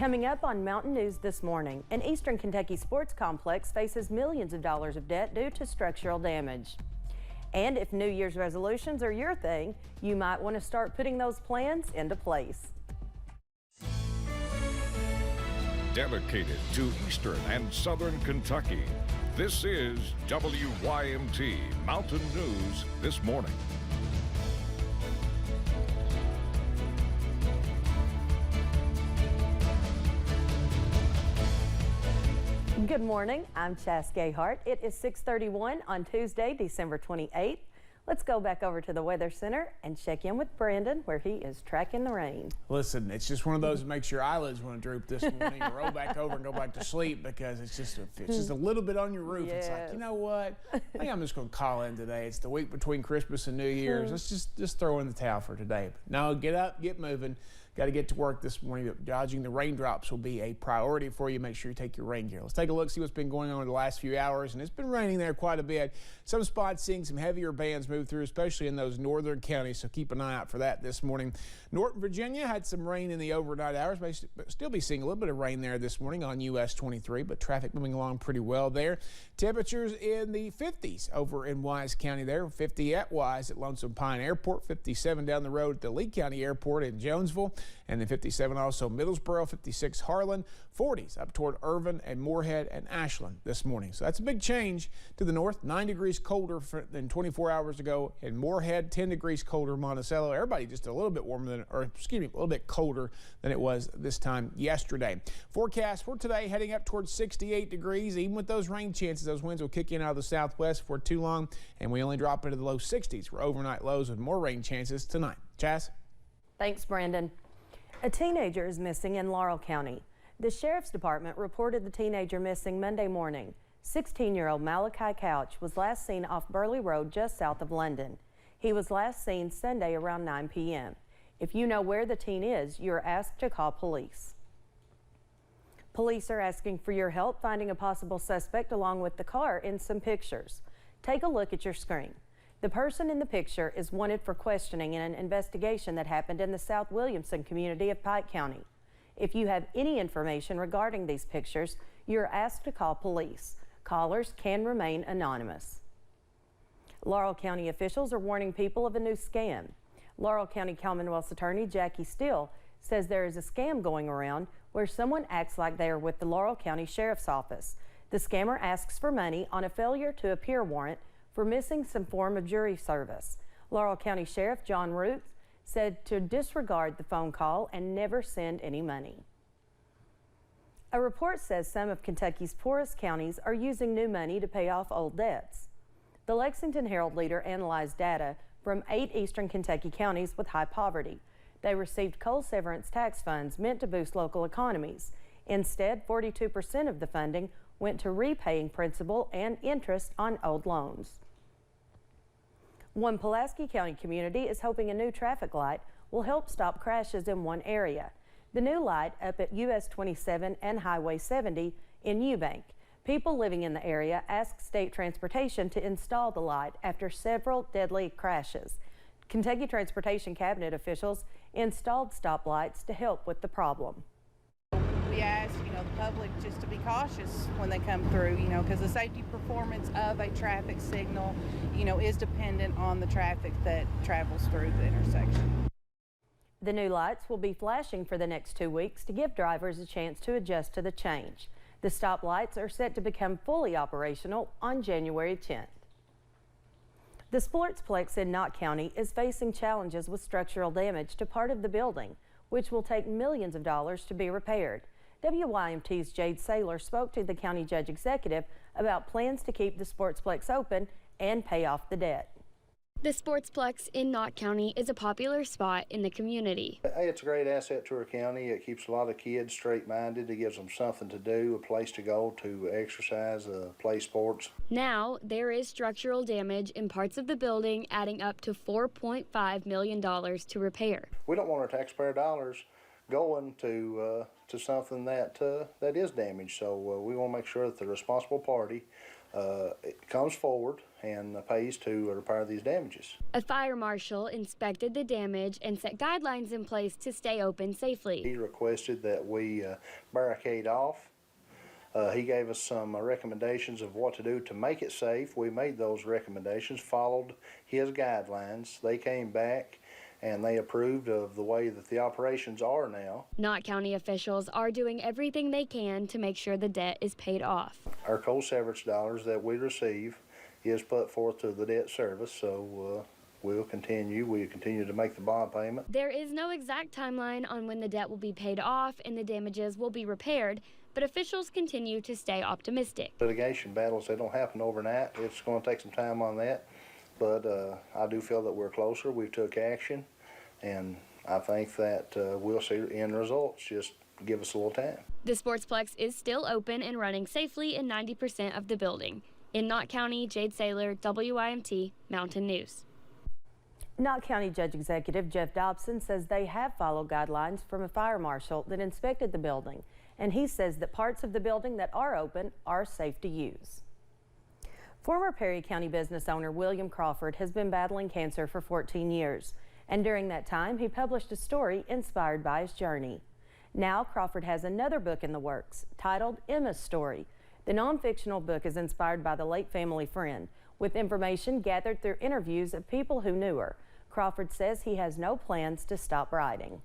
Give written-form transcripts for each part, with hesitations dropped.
Coming up on Mountain News this morning, an Eastern Kentucky sports complex faces millions of dollars of debt due to structural damage. And if New Year's resolutions are your thing, you might want to start putting those plans into place. Dedicated to Eastern and Southern Kentucky, this is WYMT Mountain News this morning. Good morning, I'm Chas Gayhart. It is 6:31 on Tuesday, December 28th. Let's go back over to the Weather Center and check in with Brandon where he is tracking the rain. Listen, it's just one of those that makes your eyelids want to droop this morning. You roll back over and go back to sleep because it's just a little bit on your roof. Yes. It's like, you know what? I think I'm just going to call in today. It's the week between Christmas and New Year's. Let's just throw in the towel for today. But no, get up, get moving. Got to get to work this morning. Dodging the raindrops will be a priority for you. Make sure you take your rain gear. Let's take a look, see what's been going on in the last few hours. And it's been raining there quite a bit. Some spots seeing some heavier bands move through, especially in those northern counties. So keep an eye out for that this morning. Norton, Virginia had some rain in the overnight hours. May still be seeing a little bit of rain there this morning on US 23, but traffic moving along pretty well there. Temperatures in the 50s over in Wise County there. 50 at Wise at Lonesome Pine Airport. 57 down the road at the Lee County Airport in Jonesville. And then 57 also Middlesboro, 56 Harlan, 40s up toward Irvin and Moorhead and Ashland this morning. So that's a big change to the north. 9 degrees colder than 24 hours ago in Moorhead, 10 degrees colder in Monticello. Everybody just a little bit warmer than, or excuse me, a little bit colder than it was this time yesterday. Forecast for today heading up towards 68 degrees. Even with those rain chances, those winds will kick in out of the southwest for too long, and we only drop into the low 60s for overnight lows with more rain chances tonight. Chas? Thanks, Brandon. A teenager is missing in Laurel County. The Sheriff's Department reported the teenager missing Monday morning. 16-year-old Malachi Couch was last seen off Burley Road just south of London. He was last seen Sunday around 9 p.m. If you know where the teen is, you're asked to call police. Police are asking for your help finding a possible suspect along with the car in some pictures. Take a look at your screen. The person in the picture is wanted for questioning in an investigation that happened in the South Williamson community of Pike County. If you have any information regarding these pictures, you're asked to call police. Callers can remain anonymous. Laurel County officials are warning people of a new scam. Laurel County Commonwealth's attorney Jackie Steele says there is a scam going around where someone acts like they are with the Laurel County Sheriff's Office. The scammer asks for money on a failure to appear warrant for missing some form of jury service. Laurel County Sheriff John Ruth said to disregard the phone call and never send any money. A report says some of Kentucky's poorest counties are using new money to pay off old debts. The Lexington Herald Leader analyzed data from 8 eastern Kentucky counties with high poverty. They received coal severance tax funds meant to boost local economies. Instead, 42% of the funding went to repaying principal and interest on old loans. One Pulaski County community is hoping a new traffic light will help stop crashes in one area. The new light up at US 27 and Highway 70 in Eubank. People living in the area asked state transportation to install the light after several deadly crashes. Kentucky Transportation Cabinet officials installed stoplights to help with the problem. We ask, the public just to be cautious when they come through, because the safety performance of a traffic signal, is dependent on the traffic that travels through the intersection. The new lights will be flashing for the next 2 weeks to give drivers a chance to adjust to the change. The stop lights are set to become fully operational on January 10th. The Sportsplex in Knott County is facing challenges with structural damage to part of the building, which will take millions of dollars to be repaired. WYMT's Jade Saylor spoke to the county judge executive about plans to keep the Sportsplex open and pay off the debt. The Sportsplex in Knott County is a popular spot in the community. It's a great asset to our county. It keeps a lot of kids straight-minded. It gives them something to do, a place to go to exercise, play sports. Now, there is structural damage in parts of the building, adding up to $4.5 million to repair. We don't want our taxpayer dollars going to something that is damaged, so we want to make sure that the responsible party it comes forward and pays to repair these damages. A fire marshal inspected the damage and set guidelines in place to stay open safely. He requested that we barricade off. He gave us some recommendations of what to do to make it safe. We made those recommendations, followed his guidelines. They came back and they approved of the way that the operations are now. Knott County officials are doing everything they can to make sure the debt is paid off. Our cold severance dollars that we receive is put forth to the debt service, so we continue to make the bond payment. There is no exact timeline on when the debt will be paid off and the damages will be repaired, but officials continue to stay optimistic. Litigation battles, they don't happen overnight. It's going to take some time on that, but I do feel that we're closer. We've took action, and I think that we'll see end results. Just give us a little time. The Sportsplex is still open and running safely in 90% of the building. In Knott County, Jade Saylor, WYMT Mountain News. Knott County Judge Executive Jeff Dobson says they have followed guidelines from a fire marshal that inspected the building, and he says that parts of the building that are open are safe to use. Former Perry County business owner William Crawford has been battling cancer for 14 years, and during that time he published a story inspired by his journey. Now Crawford has another book in the works titled Emma's Story. The non-fictional book is inspired by the late family friend, with information gathered through interviews of people who knew her. Crawford says he has no plans to stop writing.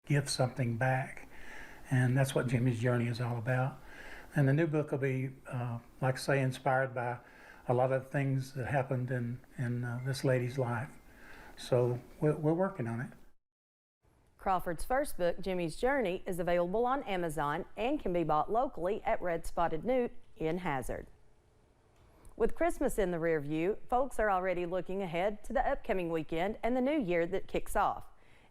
Give something back, and that's what Jimmy's journey is all about. And the new book will be, like I say, inspired by a lot of things that happened in this lady's life. So we're working on it. Crawford's first book, Jimmy's Journey, is available on Amazon and can be bought locally at Red Spotted Newt in Hazard. With Christmas in the rear view, folks are already looking ahead to the upcoming weekend and the new year that kicks off.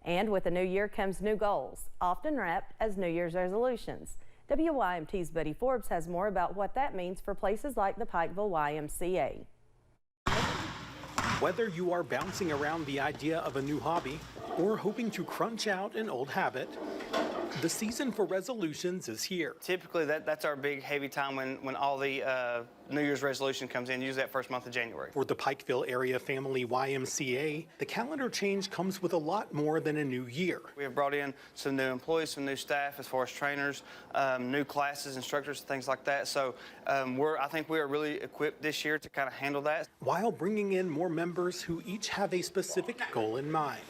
And with the new year comes new goals, often wrapped as New Year's resolutions. WYMT's Buddy Forbes has more about what that means for places like the Pikeville YMCA. Whether you are bouncing around the idea of a new hobby or hoping to crunch out an old habit, the season for resolutions is here. Typically, that's our big, heavy time when all the New Year's resolution comes in, usually that first month of January. For the Pikeville Area Family YMCA, the calendar change comes with a lot more than a new year. We have brought in some new employees, some new staff as far as trainers, new classes, instructors, things like that. So I think we are really equipped this year to kind of handle that. While bringing in more members who each have a specific goal in mind.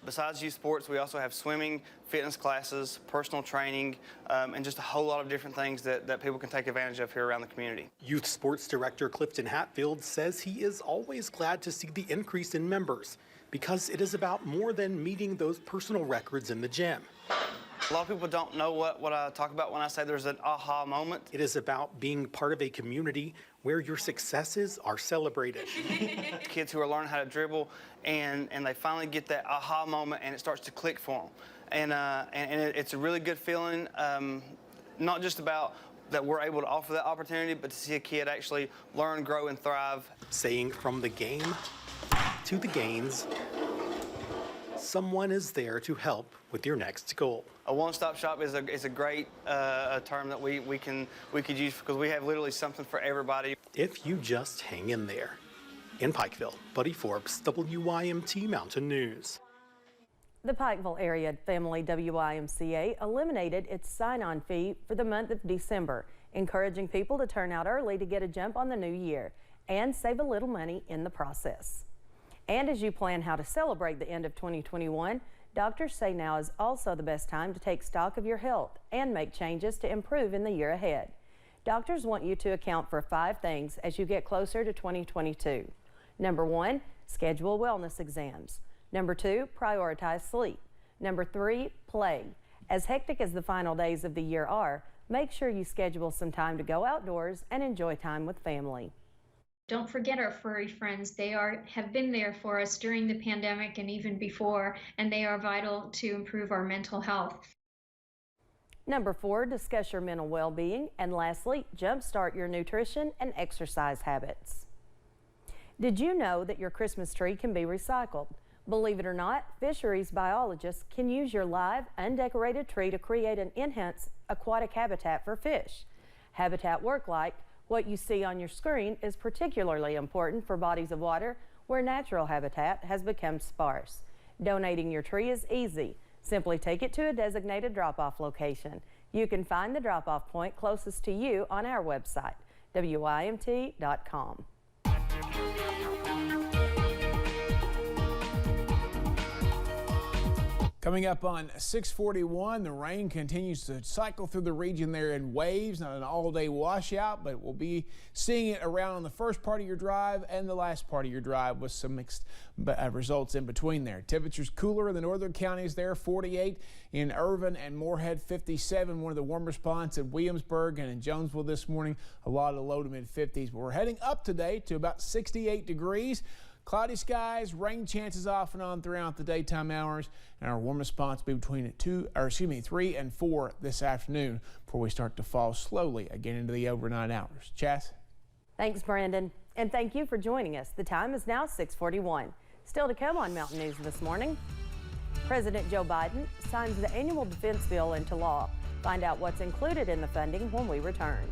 Besides youth sports, we also have swimming, fitness classes, personal training, and just a whole lot of different things that people can take advantage of here around the community. Youth Sports Director Clifton Hatfield says he is always glad to see the increase in members because it is about more than meeting those personal records in the gym. A lot of people don't know what I talk about when I say there's an aha moment. It is about being part of a community where your successes are celebrated. Kids who are learning how to dribble and they finally get that aha moment and it starts to click for them. And it's a really good feeling, not just about that we're able to offer that opportunity, but to see a kid actually learn, grow, and thrive. Saying from the game to the gains, someone is there to help with your next goal. A one-stop shop is a great term that we could use because we have literally something for everybody. If you just hang in there. In Pikeville, Buddy Forbes, WYMT Mountain News. The Pikeville Area Family WYMCA eliminated its sign-on fee for the month of December, encouraging people to turn out early to get a jump on the new year and save a little money in the process. And as you plan how to celebrate the end of 2021, doctors say now is also the best time to take stock of your health and make changes to improve in the year ahead. Doctors want you to account for 5 things as you get closer to 2022. Number 1, schedule wellness exams. Number 2, prioritize sleep. Number 3, play. As hectic as the final days of the year are, make sure you schedule some time to go outdoors and enjoy time with family. Don't forget our furry friends. They have been there for us during the pandemic and even before, and they are vital to improve our mental health. Number 4, discuss your mental well-being. And lastly, jumpstart your nutrition and exercise habits. Did you know that your Christmas tree can be recycled? Believe it or not, fisheries biologists can use your live, undecorated tree to create an enhanced aquatic habitat for fish. Habitat work like What you see on your screen is particularly important for bodies of water where natural habitat has become sparse. Donating your tree is easy. Simply take it to a designated drop-off location. You can find the drop-off point closest to you on our website, WYMT.com. Coming up on 641, the rain continues to cycle through the region there in waves, not an all-day washout, but we'll be seeing it around on the first part of your drive and the last part of your drive with some mixed results in between there. Temperatures cooler in the northern counties there, 48 in Irvin and Moorhead, 57, one of the warmer spots in Williamsburg and in Jonesville this morning, a lot of low to mid-50s. But we're heading up today to about 68 degrees. Cloudy skies, rain chances off and on throughout the daytime hours, and our warmest spots will be between 3 and 4 this afternoon before we start to fall slowly again into the overnight hours. Chas? Thanks, Brandon, and thank you for joining us. The time is now 6:41. Still to come on Mountain News this morning, President Joe Biden signs the annual defense bill into law. Find out what's included in the funding when we return.